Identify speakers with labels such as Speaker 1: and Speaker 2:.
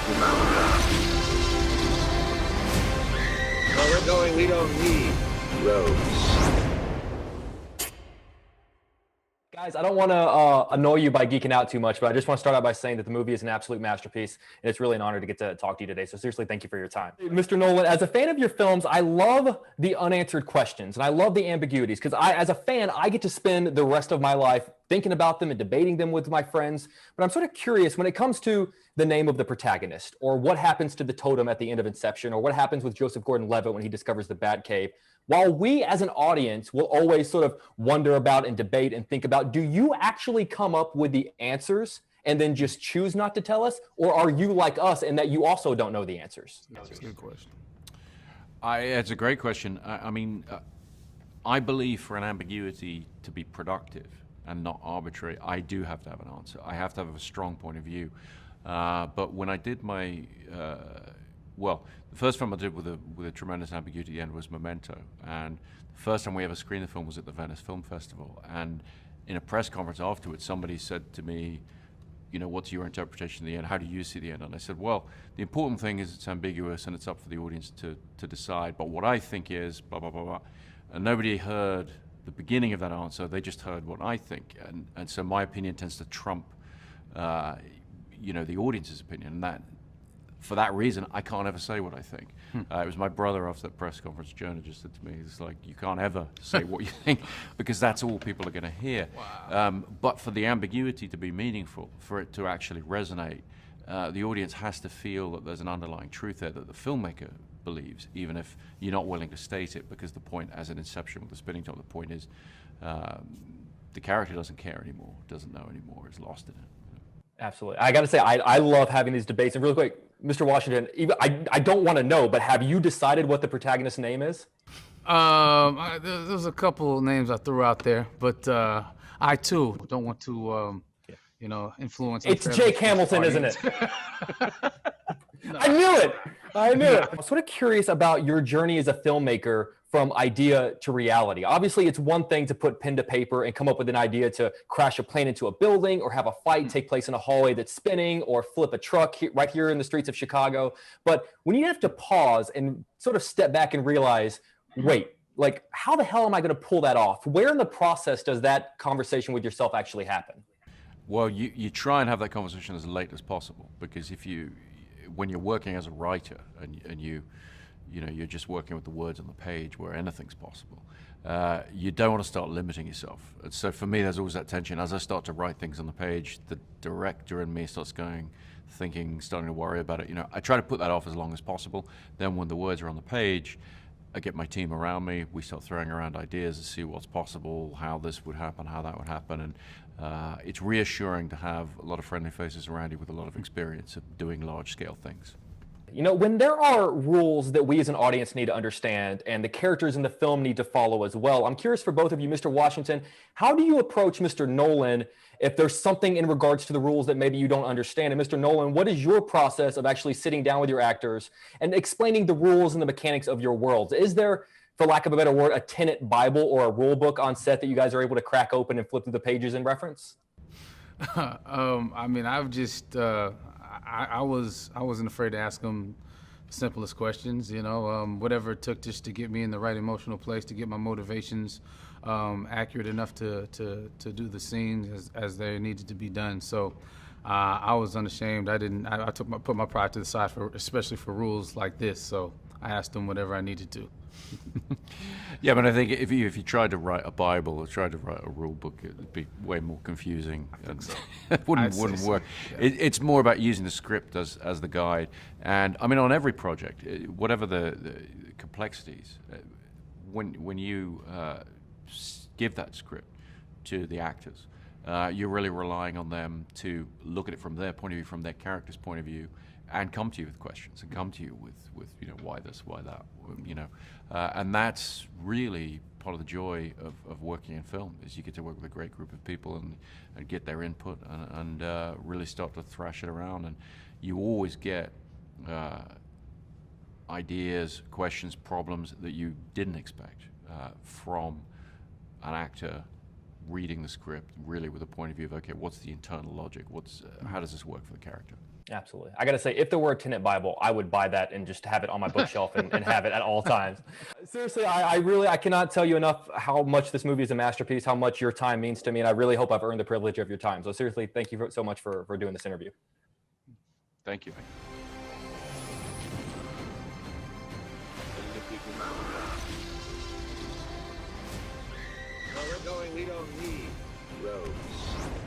Speaker 1: people mounted up. Where we're going, we don't need roads.
Speaker 2: Guys, I don't want to annoy you by geeking out too much, but I just want to start out by saying that the movie is an absolute masterpiece, and it's really an honor to get to talk to you today. So seriously, thank you for your time. Mr. Nolan, as a fan of your films, I love the unanswered questions, and I love the ambiguities, because as a fan, I get to spend the rest of my life thinking about them and debating them with my friends. But I'm sort of curious when it comes to the name of the protagonist, or what happens to the totem at the end of Inception, or what happens with Joseph Gordon-Levitt when he discovers the Batcave. While we as an audience will always sort of wonder about and debate and think about, do you actually come up with the answers and then just choose not to tell us? Or are you like us in that you also don't know the answers?
Speaker 3: That's a good question.
Speaker 4: It's a great question. I believe for an ambiguity to be productive and not arbitrary, I do have to have an answer. I have to have a strong point of view. But when I did my, the first film I did with a tremendous ambiguity at the end was Memento. And the first time we ever screened the film was at the Venice Film Festival. And in a press conference afterwards, somebody said to me, you know, what's your interpretation of the end? How do you see the end? And I said, well, the important thing is it's ambiguous and it's up for the audience to decide. But what I think is blah, blah, blah, blah. And nobody heard the beginning of that answer. They just heard what I think. And so my opinion tends to trump, the audience's opinion. And for that reason, I can't ever say what I think. It was my brother after that press conference, Jonah just said to me, it's like, you can't ever say what you think because that's all people are going to hear. Wow. But for the ambiguity to be meaningful, for it to actually resonate, the audience has to feel that there's an underlying truth there that the filmmaker believes, even if you're not willing to state it, because the point, as in Inception with the spinning top, the point is the character doesn't care anymore, doesn't know anymore, is lost in it.
Speaker 2: Absolutely. I got to say, I love having these debates. And really quick, Mr. Washington, I don't want to know, but have you decided what the protagonist's name is?
Speaker 3: There's a couple names I threw out there, but I too don't want to, influence.
Speaker 2: It's Jake Hamilton, isn't it? No. I knew it. I'm sort of curious about your journey as a filmmaker from idea to reality. Obviously, it's one thing to put pen to paper and come up with an idea to crash a plane into a building or have a fight take place in a hallway that's spinning or flip a truck right here in the streets of Chicago. But when you have to pause and sort of step back and realize, wait, like, how the hell am I going to pull that off? Where in the process does that conversation with yourself actually happen?
Speaker 4: Well, you try and have that conversation as late as possible, because when you're working as a writer and you're just working with the words on the page where anything's possible, you don't want to start limiting yourself. And so for me, there's always that tension. As I start to write things on the page, the director in me starts starting to worry about it. I try to put that off as long as possible. Then when the words are on the page, I get my team around me. We start throwing around ideas to see what's possible, how this would happen, how that would happen. And it's reassuring to have a lot of friendly faces around you with a lot of experience of doing large-scale things.
Speaker 2: When there are rules that we as an audience need to understand and the characters in the film need to follow as well, I'm curious for both of you, Mr. Washington, how do you approach Mr. Nolan if there's something in regards to the rules that maybe you don't understand? And Mr. Nolan, what is your process of actually sitting down with your actors and explaining the rules and the mechanics of your worlds? Is there, for lack of a better word, a Tenet Bible or a rule book on set that you guys are able to crack open and flip through the pages and reference?
Speaker 3: I wasn't afraid to ask them the simplest questions, whatever it took just to get me in the right emotional place, to get my motivations accurate enough to do the scenes as they needed to be done. So I was unashamed. I put my pride to the side, especially for rules like this. So I asked them whatever I needed to.
Speaker 4: Yeah, but I think if you tried to write a Bible or tried to write a rule book, it would be way more confusing.
Speaker 3: I think so.
Speaker 4: It wouldn't work. Yeah. It's more about using the script as the guide. And I mean, on every project, whatever the complexities, when you give that script to the actors, you're really relying on them to look at it from their point of view, from their character's point of view, and come to you with questions and come to you with why this, why that, and that's really part of the joy of working in film, is you get to work with a great group of people and get their input and really start to thrash it around, and you always get ideas, questions, problems that you didn't expect from an actor reading the script really with a point of view of, okay, what's the internal logic, how does this work for the character?
Speaker 2: Absolutely. I got to say, if there were a Tenet Bible, I would buy that and just have it on my bookshelf and have it at all times. Seriously, I cannot tell you enough how much this movie is a masterpiece, how much your time means to me, and I really hope I've earned the privilege of your time. So seriously, thank you so much for doing this interview.
Speaker 4: Thank you.
Speaker 1: Where we're going, we don't need roads.